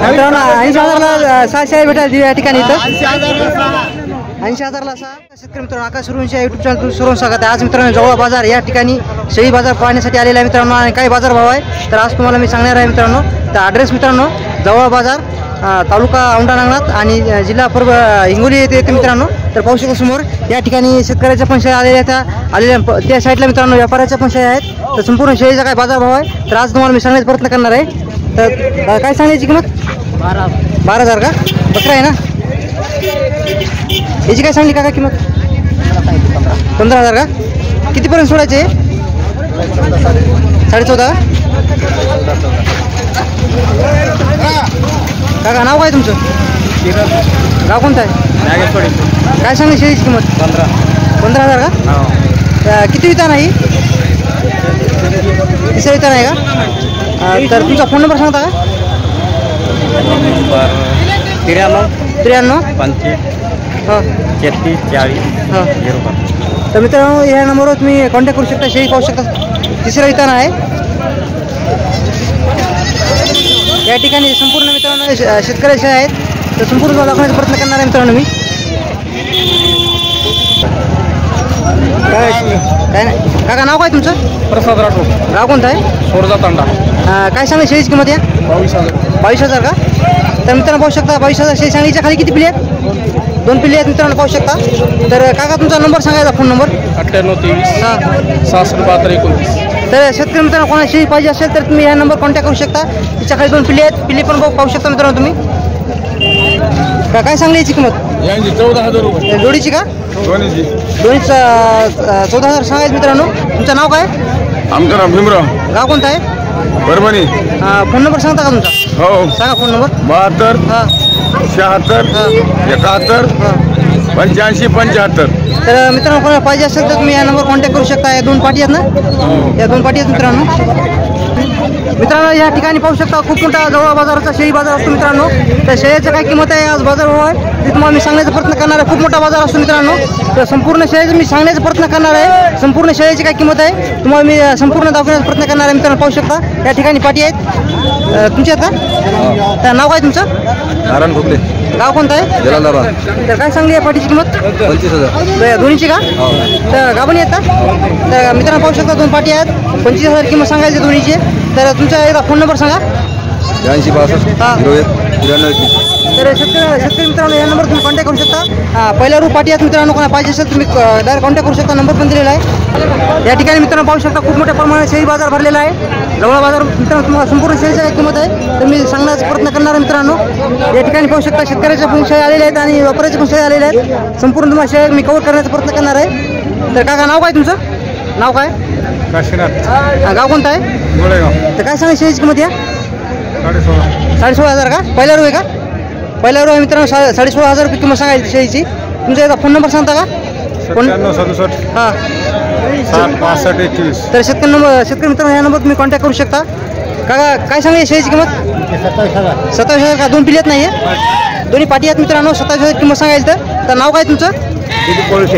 मित्रांनो 80,000ला 600 भेटेल या ठिकाणी इथं 80,000ला 6. शेतकरी मित्रांनो आकाश सुरूंच्या युट्यूब चॅनल सुरून स्वागत आहे. आज मित्रांनो जवळ बाजार या ठिकाणी शेळी बाजार पाहण्यासाठी आलेला आहे मित्रांनो आणि काही बाजार भाव आहे तर आज तुम्हाला मी सांगणार आहे मित्रांनो. तर ॲड्रेस मित्रांनो जवळ बाजार तालुका औंढा नागनाथ आणि जिल्हा हिंगोली येथे मित्रांनो. तर पाहू शकता समोर या ठिकाणी शेतकऱ्याच्या पण शेळ्या आलेल्या त्या साईडला मित्रांनो व्यापाऱ्याच्या पण शेळ्या आहेत. तर संपूर्ण शेळीचा काय बाजार भाव आहे तर आज तुम्हाला मी सांगण्याचा प्रयत्न करणार आहे. तर काय सांगायची किंमत 12,000 का बकरा आहे ना. याची काय सांगली का किंमत 15,000 का. कितीपर्यंत सोडायचे 14.5 काका नाव काय तुमचं गाव कोणतं आहे काय सांगली शेळीची किंमत 15,000 का. किती वितान आहे तिसऱ्या वितान आहे का. तर तुमचा फोन नंबर सांगता का 93 35 हो 33 40 हो. तर मित्रांनो या नंबरवर तुम्ही कॉन्टॅक्ट करू शकता. शेळी पाहू शकता तिसऱ्या वितान आहे या ठिकाणी. संपूर्ण मित्रांनो शेतकरी शेळ्या आहेत तर संपूर्ण दाखवण्याचा प्रयत्न करणार आहे मित्रांनो मी. काय नाही काका नाव काय तुमचं प्रसाद राठोड गाव कोणतं आहे सोरजा तांडा. काय सांगली शेळीची किंमत या 22,000 का. तर मित्रांनो पाहू शकता 22,000 शेळी सांगलीच्या खाली किती पिल्ले आहेत 2 पिल्ले आहेत मित्रांनो पाहू शकता. तर काका तुमचा नंबर सांगायचा फोन नंबर 98 हां 66 29. तर शेतकरी मित्रांनो कोणाला शेळी पाहिजे असेल तर तुम्ही या नंबर कॉन्टॅक्ट करू शकता. तिच्या खाली 2 पिल्ले आहेत पिल्ली पण पाहू शकता मित्रांनो तुम्ही. काय सांगली याची किंमत 14,000 रुपये जोडीची का दोन्हीची 14,000 सांगायचं मित्रांनो. तुमचं नाव काय आमचं नाव भीमराव गाव कोणतं आहे परभणी. फोन नंबर सांगता का तुमचा हो सांगा फोन नंबर 72 हां 76 71 85 75. तर मित्रांनो कोणाला पाहिजे असेल तर तुम्ही या नंबर कॉन्टॅक्ट करू शकता. या 2 पाटी आहेत ना या 2 पाटी आहेत मित्रांनो. या ठिकाणी पाहू शकता खूप मोठा जवळ बाजाराचा शेळी बाजार असतो मित्रांनो. तर शेळीचं काय किंमत आहे आज बाजार भाव आहे ते तुम्हाला मी सांगण्याचा प्रयत्न करणार आहे. खूप मोठा बाजार असतो मित्रांनो. तर संपूर्ण शेळीचं मी सांगण्याचा प्रयत्न करणार आहे. संपूर्ण शेळीची काय किंमत आहे तुम्हाला मी संपूर्ण दाखवण्याचा प्रयत्न करणार आहे मित्रांनो. पाहू शकता या ठिकाणी पाटी आहेत तुमच्या आहेत का. तर नाव काय तुमचं नारायण भोगले गाव कोणतं आहे जलालाबाद. तर काय सांगली आहे पाटीची किंमत 25,000 दोन्हीची का. तर गाभणी आहेत का. तर मित्रांनो पाहू शकता 2 पाटी आहेत 25,000 किंमत सांगायची दोन्हीची. तर तुमचा एकदा फोन नंबर सांगा 82 62 हां 01 93. तर शेतकरी मित्रांनो या नंबर तुम्ही कॉन्टॅक्ट करू शकता. पहिल्या रूप पाठी आहेत मित्रांनो कोणा पाहिजे असेल तुम्ही डायरेक्ट कॉन्टॅक्ट करू शकता. नंबर पण दिलेला आहे. या ठिकाणी मित्रांनो पाहू शकता खूप मोठ्या प्रमाणात शेळी बाजार भरलेला आहे. जवळ बाजार मित्रांनो तुम्हाला संपूर्ण शेळीची काय किंमत आहे तर मी सांगण्याचा प्रयत्न करणार आहे मित्रांनो. या ठिकाणी पाहू शकता शेतकऱ्याच्या पण शेळी आलेल्या आहेत आणि व्यापाऱ्याच्या पण शेळी आलेल्या आहेत. संपूर्ण तुम्हाला शेळी मी कव्हर करण्याचा प्रयत्न करणार आहे. तर काका नाव काय तुमचं नाव काय काशीनाथ गाव कोणतं आहे गोळेगाव. तर काय सांगा शेळीची किंमत या 16,500 का. पहिल्या रू आहे का पहिल्या रू आहे मित्रांनो 16,500 रुपये किंमत सांगायची शेळीची. तुमचा एकदा फोन नंबर सांगता का 97 हां 65 21. तर शेतकरी मित्रांनो या नंबर तुम्ही कॉन्टॅक्ट करू शकता. काका काय सांगायची शेळीची किंमत 27,000 का. 2 पिल्ले नाही आहे दोन्ही पाटी आहेत मित्रांनो. 27,000 किंमत सांगायची. तर नाव काय तुमचं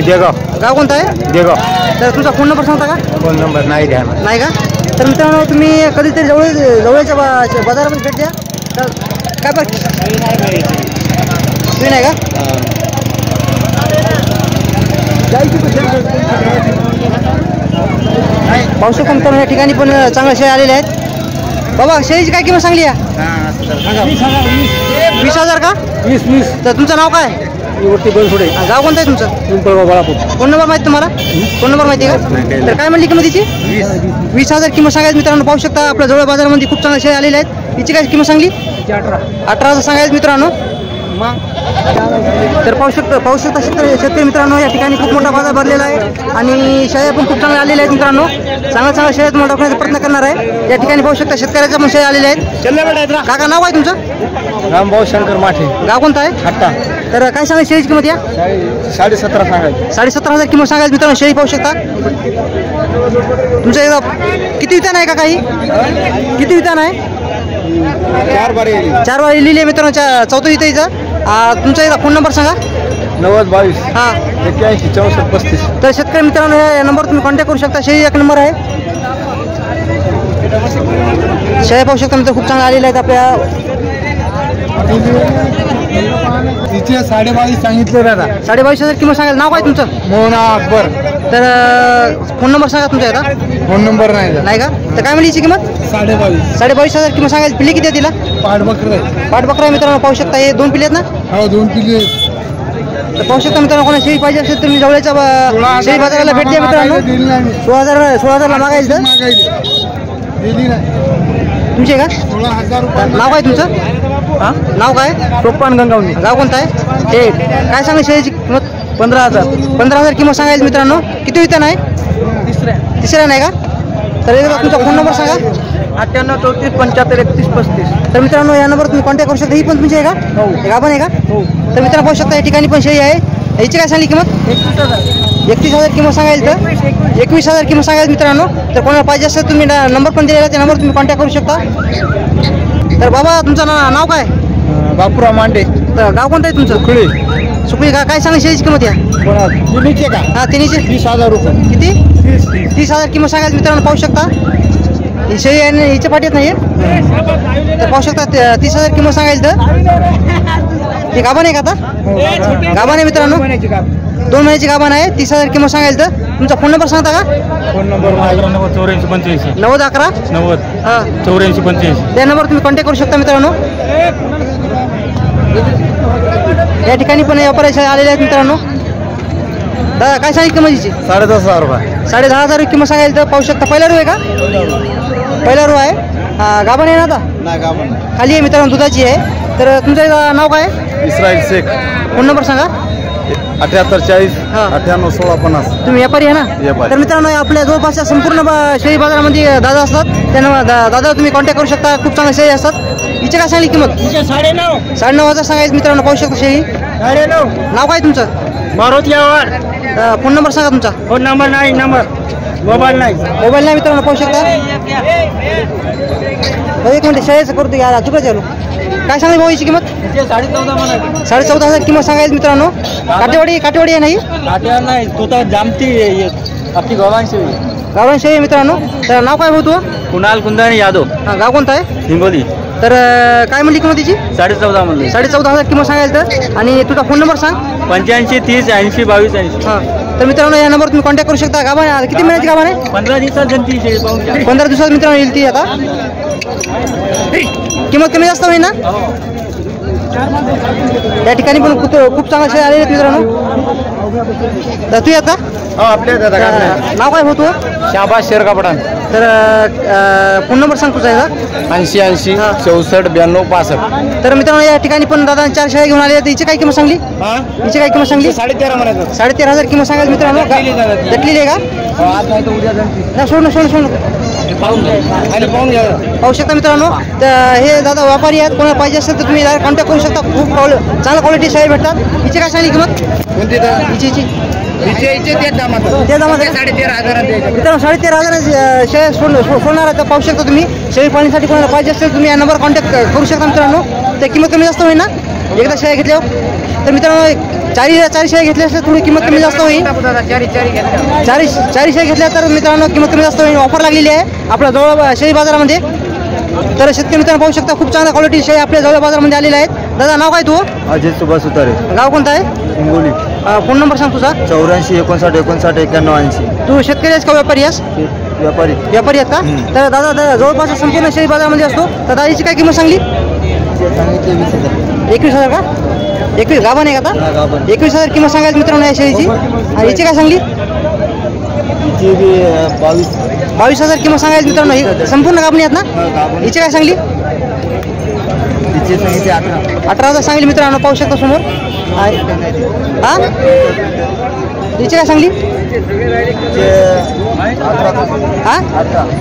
देगाव गाव कोणतं आहे देगाव. तर तुमचा फोन नंबर सांगता का फोन नंबर नाही द्या नाही का. तर मित्रांनो तुम्ही कधीतरी जवळच्या बाजारामध्ये भेट द्या. तर काय बरं तुम्ही नाही का. पाहू शकतो मित्रांनो या ठिकाणी पण चांगल्या शेळ्या आलेल्या आहेत. बाबा शेळीची काय किंमत सांगली आहे 20,000 का 20. तर तुमचं नाव काय वरती बनसोडे गाव कोणतं आहे तुमचं पिंपळगाव बाळापूर. फोन नंबर माहिती तुम्हाला फोन नंबर माहिती आहे का. तर काय म्हणली किंमत तिची 20,000 किंमत सांगायची मित्रांनो. पाहू शकता आपल्या जवळ बाजारामध्ये खूप चांगल्या शेळ्या आलेल्या आहेत. तिची काय किंमत सांगली 18,000 सांगायचं मित्रांनो. तर पाहू शकता शेतकरी मित्रांनो या ठिकाणी खूप मोठा बाजार भरलेला आहे आणि शेळ्या पण खूप चांगल्या आलेल्या आहेत मित्रांनो. चांगल्या शेळ्या तुम्हाला दाखवण्याचा प्रयत्न करणार आहे. या ठिकाणी पाहू शकता शेतकऱ्याच्या पण शेळ्या आलेल्या आहेत. काका नाव आहे तुमचं रामभाऊ शंकर माठे गाव कोणतं आहे हट्टा. तर काय सांगायची शेळीची किंमत या 17.5 सांगायची 17,500 किंमत सांगायची मित्रांनो. शेळी पाहू शकता तुमचं एकदा किती वितान आहे का काही किती वितान आहे 4 बारी 4 वारी लिहिली आहे मित्रांनो. 14 इथं हिचा तुमचा एकदा फोन नंबर सांगा 90 22 हां 81 64 35. तर शेतकरी मित्रांनो या नंबर तुम्ही कॉन्टॅक्ट करू शकता. शेळी 1 नंबर आहे. शेळ्या पाहू शकता मित्र खूप चांगल्या आलेल्या आहेत आपल्या. तिचे 22.5 सांगितले दादा. 22,500 किंमत सांगाल. नाव काय तुमचं? मोहना अकबर. तर फोन नंबर सांगा तुमचा एकदा. फोन नंबर नाही का? तर काय म्हणली याची किंमत? 22,500 किंमत सांगायची. पिल्ली किती आहे तिला? पाठ बकरा. पाठ बकरा मित्रांनो पाहू शकता. हे 2 पिल्ले आहेत ना? हो 2 पिल्ले. तर पाहू शकता मित्रांनो कोणा शेळी पाहिजे असेल तुम्ही जवळच्या शेळी बाजाराला भेट द्या मित्रांनो. 16,000 मागायचं दिली नाही. तुमची आहे का? 16,000 रुपये. नाव काय तुमचं? हां नाव काय? टोपान गंगावणी. गाव कोणतं आहे? हे काय सांगा शेळीची किंमत? 15,000 किंमत सांगायची मित्रांनो. किती विकता नाही? तिसऱ्या नाही का? तर एकदा तुमचा फोन नंबर सांगा. 98 34 75 31 35. तर मित्रांनो या नंबर तुम्ही कॉन्टॅक्ट करू शकता. ही पण तुमची आहे का? हो. हे गाभण आहे का? हो. तर मित्रांनो पाहू शकता या ठिकाणी पण शेळी आहे. याची काय सांगली किंमत? 31,000 किंमत सांगायची. तर 21,000 किंमत सांगायची मित्रांनो. तर कोणाला पाहिजे असेल तुम्ही नंबर पण दिलेला त्या नंबर तुम्ही कॉन्टॅक्ट करू शकता. तर बाबा तुमचं नाव काय? बापूराव मांडे. तर गाव कोणतं आहे तुमचं? खुळे. सुकळी का? काय सांगा शेळीची किंमत या? तिन्हीचे का? हां तिन्हीचे 30,000 रुपये. किती? 30,000 किंमत सांगायची मित्रांनो पाहू शकता. ही शेळी आहे ना हिच्या पाठीत नाही तर पाहू शकता 30,000 किंमत सांगायची. तर हे गाभण आहे का आता? गाभण आहे मित्रांनो. 2 महिन्याची गाभण आहे. 30,000 किंमत सांगायची. तर तुमचा फोन नंबर सांगता का? फोन नंबर 84 85 90 11 90 हां 84 85. त्या नंबर तुम्ही कॉन्टॅक्ट करू शकता मित्रांनो. या ठिकाणी पण व्यापारी आलेले आहेत मित्रांनो. दादा काय सांगितली किंमतीची? 10,500 रुपये. 10,500 किंमत सांगायची. तर पाहू शकता. पहिला रू आहे का? पहिला रू आहे. गाभण आहे ना आता? नाही गाभण. खाली आहे मित्रांनो दुधाची आहे. तर तुमचं नाव काय? इस्राईल शेख. फोन नंबर सांगा. 78 40 हां. 98 16 50. तुम्ही व्यापारी आहे ना? व्यापारी. तर मित्रांनो आपल्या जवळपासच्या संपूर्ण शेळी बाजारामध्ये दादा असतात. त्यांना दादा तुम्ही कॉन्टॅक्ट करू शकता. खूप चांगल्या शेळी असतात. हिची काय सांगली किंमत? 9,500 सांगायची मित्रांनो पाहू शकता शेळी. 9,500. नाव काय तुमचं? मारुती यावर. फोन नंबर सांगा तुमचा. फोन नंबर नाही. मोबाईल नाही. मोबाईल नाही मित्रांनो पाहू शकता. एक मिनिट शेळीचं करतो यार चुकलं चालू. काय सांगायची भाऊ हिची किंमत? 14,500 किंमत सांगायची मित्रांनो. काटेवाडी आहे नाही? नाही तो तर जामती आपली गव्हाण शेळी. गावरान शेळी मित्रांनो. तर नाव काय भाऊ तू? कुणाल कुंदाणी यादव. हां गाव कोणतं आहे? हिंगोली. तर काय म्हणली किंमत तिची? 14,500 मध्ये. 14,500 किंमत सांगायचं. तर आणि तुझा फोन नंबर सांग. 85 30 80 22 80. हां तर मित्रांनो या नंबर तुम्ही कॉन्टॅक्ट करू शकता. गाभण किती महिन्याची गाभण आहे? 15 दिवसात जनती शेळी पाहून घ्या. 15 दिवसात मित्रांनो येईल ती. आता किंमत कमी जास्त होईल ना? या ठिकाणी पण खूप चांगल्या शेळ्या आलेल्या आहेत मित्रांनो. तर तू येत का? आपल्या नाव काय होतो? शाबाज शेरकापडान. तर फोन नंबर सांग तुझा याचा. 80 80 हां. 64 92 65. तर मित्रांनो या ठिकाणी पण दादा 4 शेळ्या घेऊन आले. हिची काय किंमत सांगली? हिची काय किंमत सांगली? 13.5 म्हणायचं. 13,500 किंमत सांगायची मित्रांनो. घेतलेली आहे का? आज नाही तर उद्या जनती. नाही सोड पाहून घ्या. पाहू शकता मित्रांनो. तर हे दादा व्यापारी आहेत. कोणाला पाहिजे असेल तर तुम्ही डायरेक्ट कॉन्टॅक्ट करू शकता. खूप चांगल्या क्वालिटी शेळ्या भेटतात. हिची काय सांगली किंमत? कोणती हिची त्या दामात त्या दामात 13,500. मित्रांनो 13,500 शेळ्या सोडणार आहे. तर पाहू शकता तुम्ही. शेळी पाळण्यासाठी कोणाला पाहिजे असेल तुम्ही या नंबर कॉन्टॅक्ट करू शकता मित्रांनो. तर किंमत कमी जास्त होईल ना एकदा शेळ्या घेतल्यावर? तर मित्रांनो 4 शेळ्या घेतल्या असेल थोडी किंमत कमी जास्त होईल. 4 शेळ्या घेतल्या तर मित्रांनो किंमत कमी जास्त होईल. ऑफर लागलेली आहे आपल्या जवळ शेळी बाजारामध्ये. तर शेतकरी मित्रांनो पाहू शकता खूप चांगल्या क्वालिटी शेळी आपल्या जवळ बाजारामध्ये आलेल्या आहेत. दादा नाव काय तू? अजय सुभाष उतारे. गाव कोणतं आहे? हिंगोली. फोन नंबर सांग तुझा. 84 59 59 91 80. तू शेतकरी आहेस का व्यापारी आहेस? व्यापारी. व्यापारी आहेत का? तर दादा जवळपास संपूर्ण शेळी बाजारामध्ये असतो. तर दादाची काय किंमत सांगली? 21,000 का? 21 गाभण आहे का आता? 21,000 किंमत सांगायची मित्रांनो या शेळीची. आणि हिची काय सांगली? 22,000 किंमत सांगायची मित्रांनो. ही संपूर्ण गाभणी आहेत ना? हिची काय सांगली? 18,000 सांगली मित्रांनो पाहू शकता समोर. हां हिची काय सांगली? हां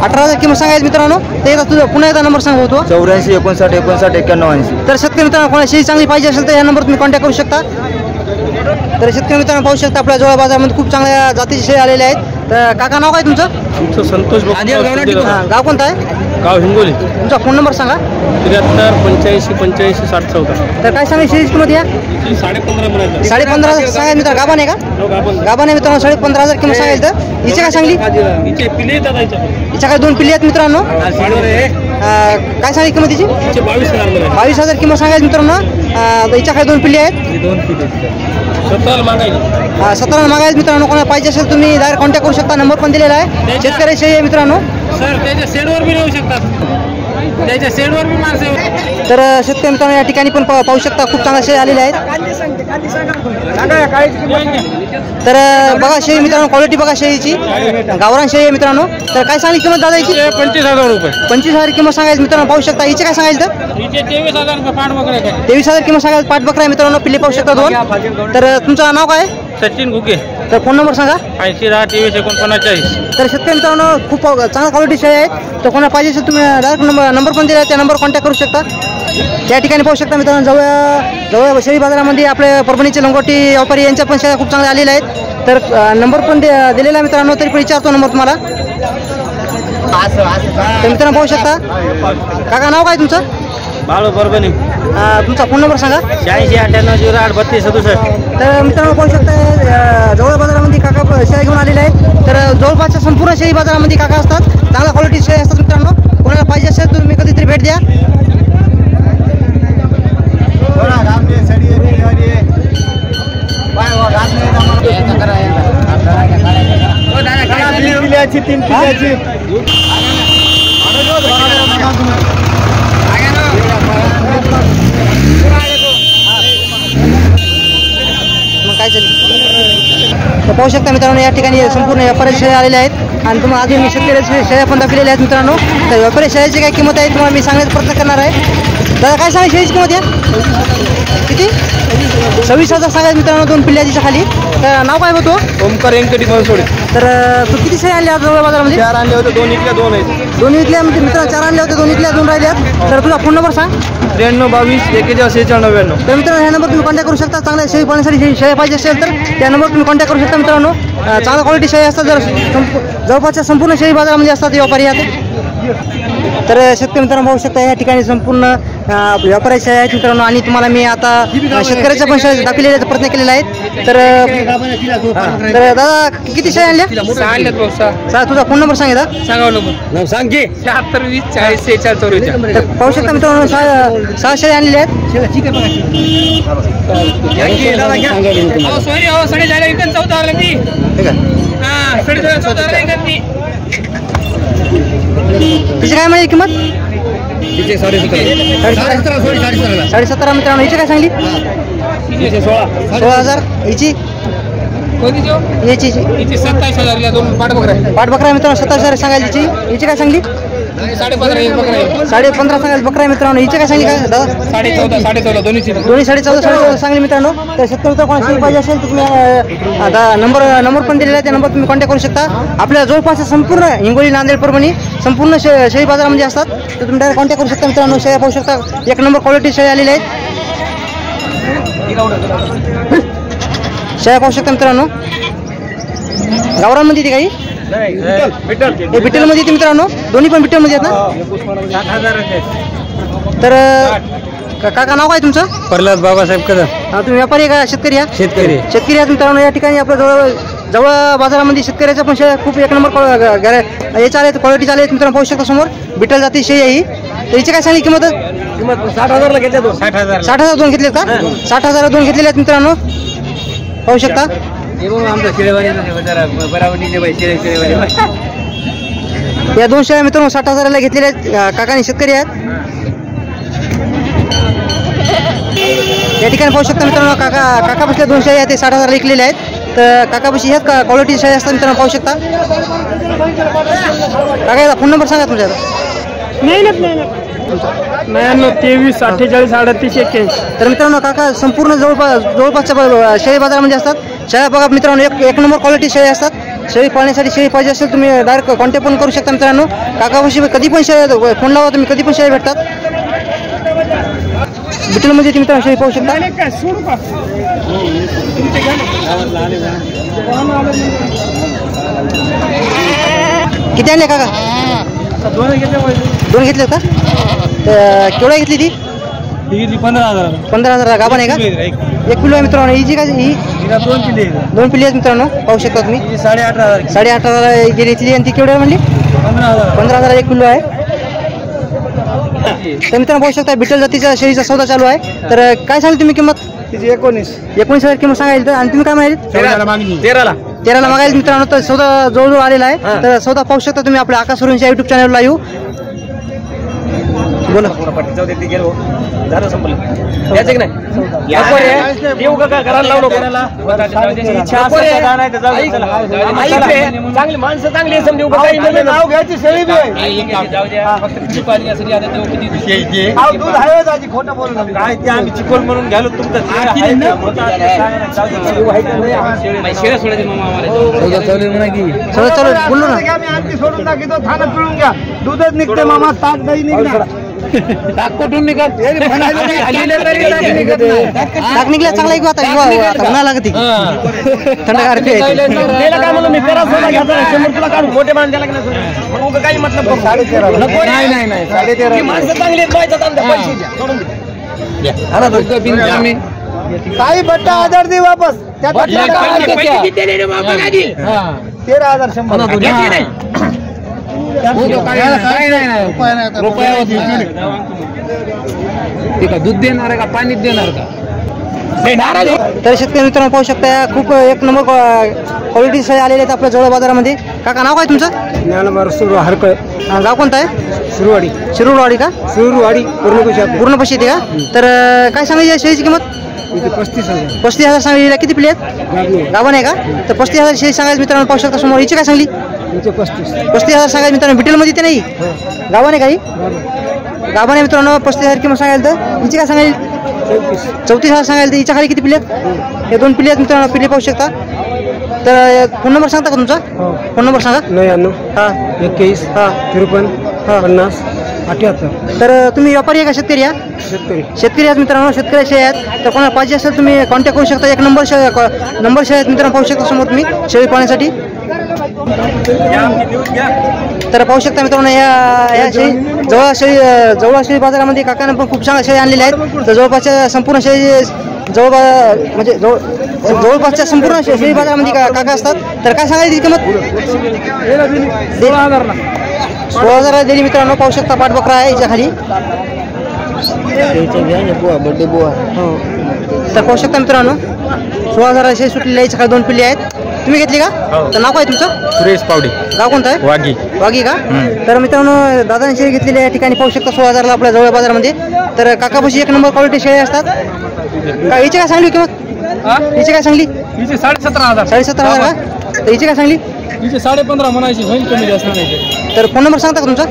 18,000 किंमत सांगायची मित्रांनो. ते एकदा तुझा पुन्हा एकदा नंबर सांग होतो. 84 59 59 91 80. तर शेतकरी मित्रांनो कोणाला शेळी चांगली पाहिजे असेल तर या नंबर तुम्ही कॉन्टॅक्ट करू शकता. तर शेतकरी मित्रांनो पाहू शकता आपल्या जवळ बाजारामध्ये खूप चांगल्या जातीचे शेळी आलेले आहेत. तर काका नाव काय तुमचं? संतोष हां गाव कोणतं आहे? गाव हिंगोली. तुमचा फोन नंबर सांगा. 73 85 85 60 14. तर काय सांगा शेळीची किंमत या 15.5 म्हणायचं. 15.5 सांगायला मित्र. गाभा नाही का? गाभा नाही मित्रांनो. 15.5 किंमत सांगायला. तर हिचे काय सांगली? हिचे पिले येतात हिच्या काय 2 पिल्ली आहेत मित्रांनो. काय सांगली किंमत तिची? 22,000 किंमत सांगायची मित्रांनो. हिच्या काय 2 पिल्ली आहेत. 17 मागायची. 17 मागायचं मित्रांनो. कोणाला पाहिजे असेल तुम्ही डायरेक्ट कॉन्टॅक्ट करू शकता. नंबर पण दिलेला आहे. शेतकरी शेळी आहे मित्रांनो. सर त्याच्या शेडवर बी येऊ शकतात. त्याच्या शेडवर बी माणसं. तर शेतकरी मित्रांनो या ठिकाणी पण पाहू शकता खूप चांगल्या शेळी आलेल्या आहेत. तर बघा शेळी मित्रांनो, क्वालिटी बघा शेळीची. गावरान शेळी आहे मित्रांनो. तर काय सांगली किंमत दादा याची? 25,000 रुपये. 25,000 किंमत सांगायची मित्रांनो. पाहू शकता. हिचे काय सांगायचं? तर 23,000 रुपये पाठ बकरा. 23,000 किंमत सांगायचं. पाठ बकरा आहे मित्रांनो. पिल्ले पाहू शकता 2. तर तुमचं नाव काय? सचिन घुके. तर फोन नंबर सांगा. 80 तर शेतकरी मित्रांनो खूप चांगल्या क्वालिटी शेळी आहेत. तर कोणाला पाहिजे असेल तुम्ही डायरेक्ट नंबर पण दिला आहे. त्या नंबर कॉन्टॅक्ट करू शकता. त्या ठिकाणी पाहू शकता मित्रांनो जवळ शेळी बाजारामध्ये आपले परभणीचे लंगोटी व्यापारी यांच्या पण शेळ्या खूप चांगल्या आलेल्या आहेत. तर नंबर पण दिलेला आहे मित्रांनो. तरी पण विचारतो नंबर तुम्हाला. तर मित्रांनो पाहू शकता. काका नाव काय तुमचं? बाळू परभणी. तुमचा फोन नंबर सांगा. 86 98 08 32 67. तर मित्रांनो पाहू शकता जवळ बाजारामध्ये काका शेळ्या घेऊन आलेले आहेत. तर जवळपासच्या संपूर्ण शेळी बाजारामध्ये काका असतात. चांगल्या क्वालिटी शेळी असतात मित्रांनो. कोणाला पाहिजे असेल तर तुम्ही कधीतरी भेट द्या. मग काय चालेल. तर पाहू शकता मित्रांनो या ठिकाणी संपूर्ण व्यापारी शेळ्या आलेल्या आहेत. आणि तुम्हाला अजून मी शेतकऱ्याच्या शेळ्या पण दाखवलेल्या आहेत मित्रांनो. तर व्यापारी शेळ्याची काय किंमत आहे तुम्हाला मी सांगण्याचा प्रयत्न करणार आहे. दादा काय सांगा शेळीची किंमत या किती? 26,000 सांगायचं मित्रांनो. 2 पिल्ल्याच्या खाली. तर नाव काय होतो? ओमकार व्यंकटी बनसोडे. तर तू किती शेळ्या आणल्या जवळ बाजारामध्ये? 4 आणले होते. 2 इथल्या 2 आहेत. 2 इथल्या म्हणजे मित्रांनो 4 आणल्या होत्या. 2 इथल्या 2 राहिल्यात. तर तुझा फोन नंबर सांग. 93 22 41 96 तर मित्रांनो ह्या नंबर तुम्ही कॉन्टॅक्ट करू शकता. चांगल्या शेळी पाहण्यासाठी शेळ्या पाहिजे असेल तर त्या नंबर तुम्ही कॉन्टॅक्ट करू शकता मित्रांनो. चांगल्या क्वालिटी शेळी असतात. जर जवळपासच्या संपूर्ण शेळी बाजारामध्ये असतात व्यापारी आहेत. तर शेतकरी मित्रांनो पाहू शकता या ठिकाणी संपूर्ण व्यापारी शेळ्या आहेत मित्रांनो. आणि तुम्हाला मी आता शेतकऱ्याच्या पण शेळ्या दाखवलेल्याचा प्रयत्न केलेला आहे. तर दादा किती शेळ्या आणल्या? 6. तुझा फोन नंबर सांगितला. सांगा नंबर. सांग की 76 20 40 46 44. तर पाहू शकता मित्रांनो 6 शेळ्या आणलेल्या आहेत. सॉरी हो सडे झाले इकडे 14 ती. ठीक आहे. हां सडे 14 इकडे. तिची काय म्हणजे किंमत? तिचे 17.5 17.5 मित्रांनो. हिची काय सांगली? 16,000. हिची याची 27,000 2 पाठ बकरा. पाठ बकरा आहे मित्रांनो. 27,000 सांगायची हिची. हिची काय सांगली? 15.5 बकरा आहे. 15.5 सांगायची बकरा आहे मित्रांनो. हिची काय सांगली काय दादा? 14.5 दोन्ही 14.5 सांगली मित्रांनो. तर शेतकरी कोणाशी पाहिजे असेल तर तुम्ही आता नंबर पण दिलेला आहे. त्या नंबर तुम्ही कॉन्टॅक्ट करू शकता. आपल्या जवळपास संपूर्ण हिंगोली नांदेड परभणी संपूर्ण शेळी बाजारामध्ये असतात. तर तुम्ही डायरेक्ट कॉन्टॅक्ट करू शकता मित्रांनो. शेळ्या पाहू शकता. 1 नंबर क्वालिटी शेळ्या आलेल्या आहेत. शेळ्या पाहू शकता मित्रांनो. गावरांमध्ये ती काही हे बिटेलमध्ये येते मित्रांनो. दोन्ही पण बिटेलमध्ये आहेत ना. 60,000 तर काका नाव काय तुमचं? प्रल्हाद बाबासाहेब कदम. तुम्ही व्यापारी का शेतकरी आहात? शेतकरी आहात मित्रांनो. या ठिकाणी आपल्या जवळ बाजारामध्ये शेतकऱ्याच्या पण शेळ्या खूप 1 नंबर याच्या आले क्वालिटी आले मित्रांनो. पाहू शकता समोर बिटल जाती शेळी आहे ही. तर हिची काय सांगली किंमत? 60,000 घेतल्या 60,000. 60,000 2 घेतलेत का? 60,000 2 घेतलेले आहेत मित्रांनो. पाहू शकता. या 2 शेळ्या मित्रांनो 60,000 घेतलेल्या आहेत. काकानी शेतकरी आहेत. या ठिकाणी पाहू शकता मित्रांनो. काका बसल्या 2 शेळ्या आहेत. ते 60,000 विकलेले आहेत. तर काकापाशी ह्याच क्वालिटी शेळ्या असतात मित्रांनो. पाहू शकता. काका फोन नंबर सांगा तुमचा. 99 23 48 38 81. तर मित्रांनो काका संपूर्ण जवळपासच्या शेळी बाजारामध्ये असतात. शेळ्या बघा मित्रांनो 1 नंबर क्वालिटी शेळी असतात. शेळी पाळण्यासाठी शेळी पाहिजे असेल तुम्ही डायरेक्ट कॉन्टॅक्ट पण करू शकता मित्रांनो. काकापाशी कधी पण शेळ्या फोन लावा तुम्ही कधी पण शेळ्या भेटतात. बिटलमध्ये मित्रांनो शेळी पाहू शकता. किती आणले काका? दोन घेतल्यामुळे दोन घेतले का? तर केवढ्या घेतली ती? ती घेतली 15,000. 15,000 गाभण आहे का? एक पिल्लू आहे मित्रांनो. हिची का ही? 2 पिल्ले. 2 पिल्ली आहेत मित्रांनो, पाहू शकता तुम्ही. 8,500. 8,500 घेतली आणि ती केवढ्या म्हणली? 15,000 एक पिल्लू आहे. तर मित्रांनो पाहू शकता बिटल जातीच्या शेळीचा सौदा चालू आहे. तर काय सांगितली तुम्ही किंमत? तिची 19,000 किंमत सांगायची. तर आणि तुम्ही काय म्हणाले? 13ला मागायला मित्रांनो. तर सौदा जवळजवळ आलेला आहे. तर सौदा पाहू शकता तुम्ही आपल्या आकाश सुरूंच्या युट्यूब चॅनलला येऊ. बोला. चांगली माणसं चांगली समजू नाव घ्यायची शेळी बी खोटं बोलू काय ते आम्ही चिकोल म्हणून घ्यालो तुमचं चालू बोललो ना. आमची सोडून दाखवतो थाना पिळून घ्या दूधच निघते मामा ताक दही निघणार कुठून निघत ताक निघल्या चांगला एक आता म्हणा लागते थंडगार काय म्हणून मी करा सोडा घ्यायचा समोर तुला काढू मोठे मान द्यायला मग काही मतलब 13.5 नाही 13.5 माणसं चांगली पैसे काही बट्टा आधार दे वापस त्या 13,100 दूध देणार आहे का पाणी देणार का? तर शेतकरी मित्रांनो पाहू शकता खूप एक नंबर क्वालिटी सही आलेले आहेत आपल्या जवळ बाजारामध्ये. काका नाव काय तुमचं? ज्ञानोबा सुरू हरकळ. गाव कोणतं आहे? शिरूरवाडी का? पूर्णपशी येते का? तर काय सांगायची शेळीची किंमत? 35,000 सांगितली. किती पिल्ले आहेत? गाभण आहे का? तर 35,000 शेळी सांगायचं मित्रांनो पाहू शकता समोर. हिची काय सांगली? 35,000 सांगायचं मित्रांनो. बिटेलमध्ये ते नाही गाभण आहे काही? गाभण आहे मित्रांनो. 35,000 किंमत सांगायला. तर हिची काय सांगायची? 34,000 सांगायला. तर हिच्या खाली किती पिल्ले आहेत? हे 2 पिल्ले आहेत मित्रांनो. पिल्ले पाहू शकता. तर फोन नंबर सांगता का तुमचा? फोन नंबर सांगा. 99 हां 21 53 50 78. तर तुम्ही व्यापारी आहे का शेतकरी या? शेतकरी आहेत मित्रांनो. शेतकऱ्याचे आहेत. तर कोणाला पाहिजे असेल तुम्ही कॉन्टॅक्ट करू शकता. एक नंबर शेळी आहेत मित्रांनो पाहू शकता समोर तुम्ही शेळी पाहण्यासाठी. तर पाहू शकता मित्रांनो या शेळी जवळ शेळी बाजारामध्ये काकाने पण खूप चांगल्या शेळी आणलेल्या आहेत. तर जवळपासच्या संपूर्ण शेळी जवळपासच्या संपूर्ण शेळी बाजारामध्ये काका असतात. तर काय सांगायची किंमत? 16,000 दिली मित्रांनो. पाहू शकता पाठबकरा आहे याच्या खाली. हो तर पाहू शकता मित्रांनो 16,000 शेळी सुटलेली आहे. याच्या खाली 2 पिल्ले आहेत. तुम्ही घेतली का? तर नाव काय तुमचं? सुरेश पावडे. गाव कोणतं आहे? वागी का? तर मित्रांनो दादाने शेळी घेतलेली आहे ठिकाणी पाहू शकता 16,000 आपल्या जवळ बाजारामध्ये. तर काकापाशी एक नंबर क्वालिटी शेळी असतात. हिची काय सांगली किंमत? हिची काय सांगली? 17,000 का? तर हिची काय सांगली? 15.5 म्हणायची होईल कमी जास्त नाही. तर फोन नंबर सांगता का तुमचा?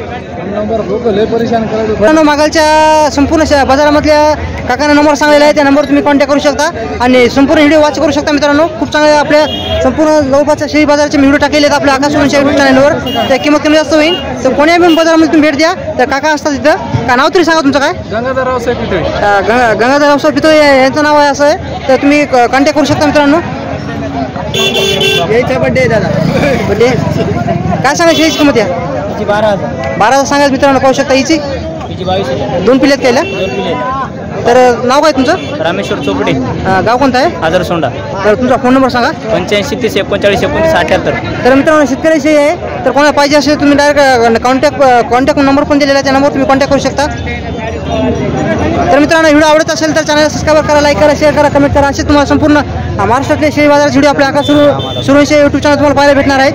मित्रांनो मागालच्या संपूर्ण बाजारामधल्या काकाने नंबर सांगलेला आहे. त्या नंबर तुम्ही कॉन्टॅक्ट करू शकता आणि संपूर्ण व्हिडिओ वॉच करू शकता मित्रांनो. खूप चांगले आपल्या संपूर्ण जवळपासच्या शेळी बाजाराचे व्हिडिओ टाकलेले आहेत आपल्या आकाश सुरूंच्या युट्यूब चॅनलवर. त्या किंमत कमी जास्त होईल. तर कोण्या पण बाजारामध्ये तुम्ही भेट द्या. तर काका असतात तिथं. का नाव तरी सांगा तुमचं काय? गंगाधर रावसाहेब पितळे यांचं नाव आहे असं आहे. तर तुम्ही कॉन्टॅक्ट करू शकता मित्रांनो. यायचा बड्डे दादा. बड्डे काय सांगायची शेळीची किंमत? या 12,000 सांगायचं मित्रांनो. पाहू शकता. हिची 2 पिल्ले आहेत केल्या. तर नाव काय तुमचं? रामेश्वर चोपडे. गाव कोणतं आहे? आदरसोंडा. तर तुमचा फोन नंबर सांगा. 85 30 39 29 78. तर मित्रांनो शेतकऱ्याची आहे. तर कोणाला पाहिजे असेल तुम्ही डायरेक्ट कॉन्टॅक्ट नंबर पण दिलेला आहे. त्या नंबर तुम्ही कॉन्टॅक्ट करू शकता. तर मित्रांनो व्हिडिओ आवडत असेल तर चॅनलला सबस्क्राईब करा, लाईक करा, शेअर करा, कमेंट करा. असे तुम्हाला संपूर्ण महाराष्ट्रातले शेळी बाजाराचे व्हिडिओ आपल्या आकाश सुरूंचे युट्यूब चॅनल तुम्हाला पाहायला भेटणार आहेत.